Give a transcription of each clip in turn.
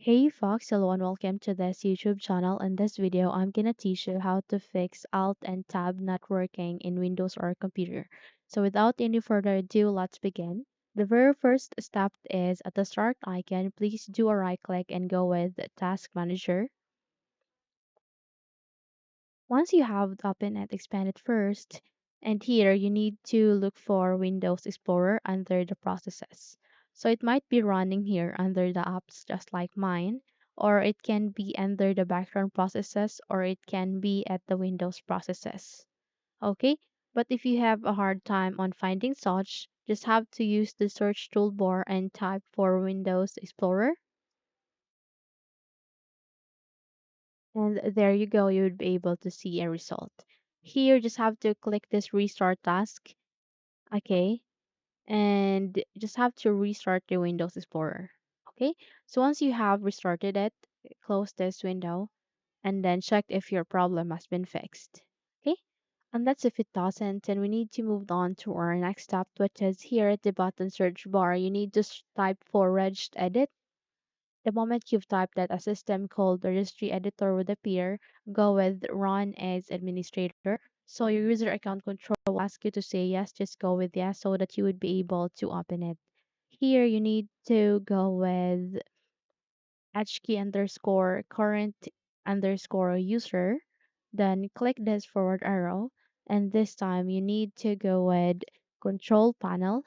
Hey Fox, hello and welcome to this YouTube channel. In this video, I'm gonna teach you how to fix Alt and Tab not working in Windows or computer. So without any further ado, let's begin. The very first step is at the start icon, please do a right click and go with Task Manager. Once you have opened and expanded first, and here you need to look for Windows Explorer under the processes. So it might be running here under the apps just like mine, or it can be under the background processes, or it can be at the Windows processes. Okay, but if you have a hard time on finding such, just have to use the search toolbar and type for Windows Explorer. And there you go, you would be able to see a result. Here, just have to click this restart task, okay, and just have to restart the Windows Explorer, okay. So once you have restarted it, close this window and then check if your problem has been fixed, okay. And that's if it doesn't, then we need to move on to our next step, which is here at the bottom search bar, you need to type for regist edit. The moment you've typed that, a system called the registry editor would appear. Go with run as administrator. So your user account control will ask you to say yes, just go with yes so that you would be able to open it. Here you need to go with hkey underscore current underscore user. Then click this forward arrow. And this time you need to go with control panel.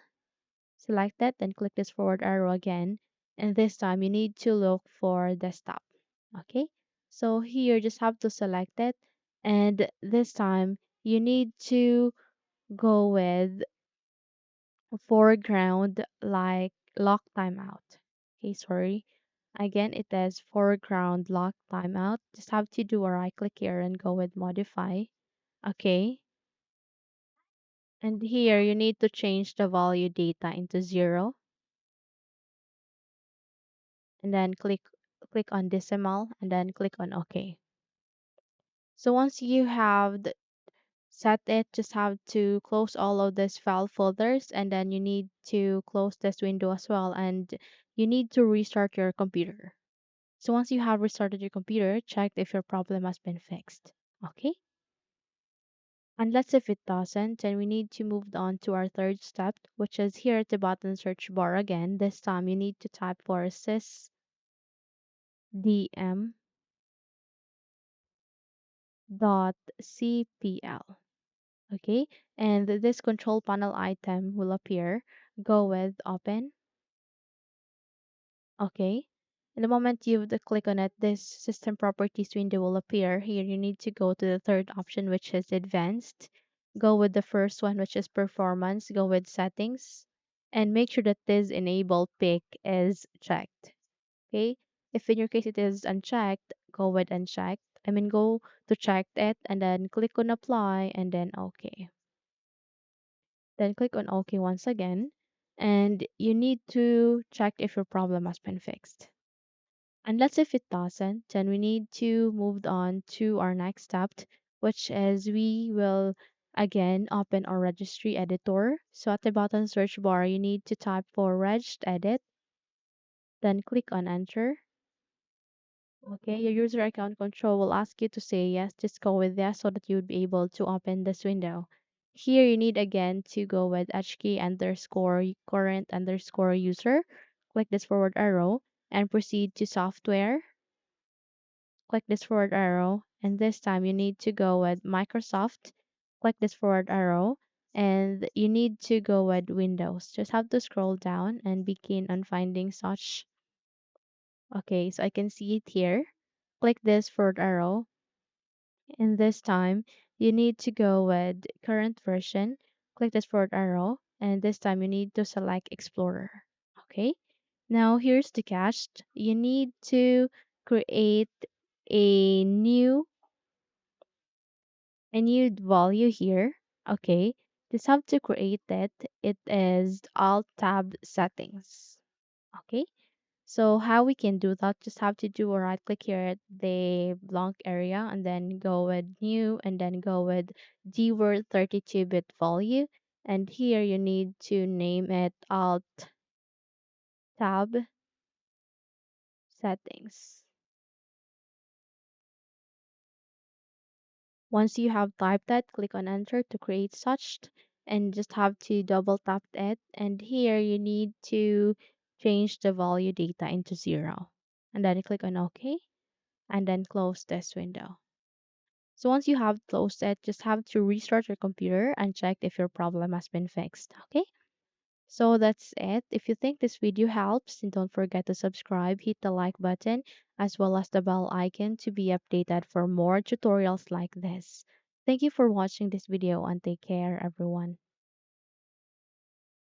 Select that, then click this forward arrow again. And this time you need to look for desktop. Okay. So here just have to select it. And this time you need to go with foreground like lock timeout. Okay, sorry. Again, it is foreground lock timeout. Just have to do a right click here and go with modify. Okay. And here you need to change the value data into 0 and then click on decimal and then click on OK. So once you have set it, just have to close all of these file folders and then you need to close this window as well and you need to restart your computer. So once you have restarted your computer, check if your problem has been fixed. Okay? Unless if it doesn't, then we need to move on to our third step, which is here at the bottom search bar again. This time you need to type for sysdm .cpl. Okay, and this control panel item will appear. Go with open. Okay, and the moment you click on it, this system properties window will appear. Here you need to go to the third option, which is advanced. Go with the first one, which is performance. Go with settings and make sure that this enable pick is checked. Okay, if in your case it is unchecked, go with unchecked. Go to check it and then click on apply and then okay. Then click on OK once again. And you need to check if your problem has been fixed. Unless if it doesn't, then we need to move on to our next step, which is we will again open our registry editor. So at the bottom search bar, you need to type for regist edit, then click on enter. Okay, your user account control will ask you to say yes, just go with yes so that you would be able to open this window. Here you need again to go with hkey underscore current underscore user. Click this forward arrow and proceed to software. Click this forward arrow and this time you need to go with Microsoft. Click this forward arrow and you need to go with Windows. Just have to scroll down and begin on finding such. Okay, so I can see it here. Click this forward arrow and this time you need to go with current version. Click this forward arrow and this time you need to select Explorer. Okay, now here's the catch. You need to create a new value here. Okay, just have to create it. It is Alt+TAB settings. Okay, so how we can do that, just have to do a right click here at the blank area and then go with new and then go with dword 32-bit value. And here you need to name it Alt tab settings. Once you have typed that, click on enter to create such and just have to double tap it. And here you need to change the value data into 0. And then click on OK and then close this window. So once you have closed it, just have to restart your computer and check if your problem has been fixed. Okay? So that's it. If you think this video helps, then don't forget to subscribe, hit the like button, as well as the bell icon to be updated for more tutorials like this. Thank you for watching this video and take care, everyone.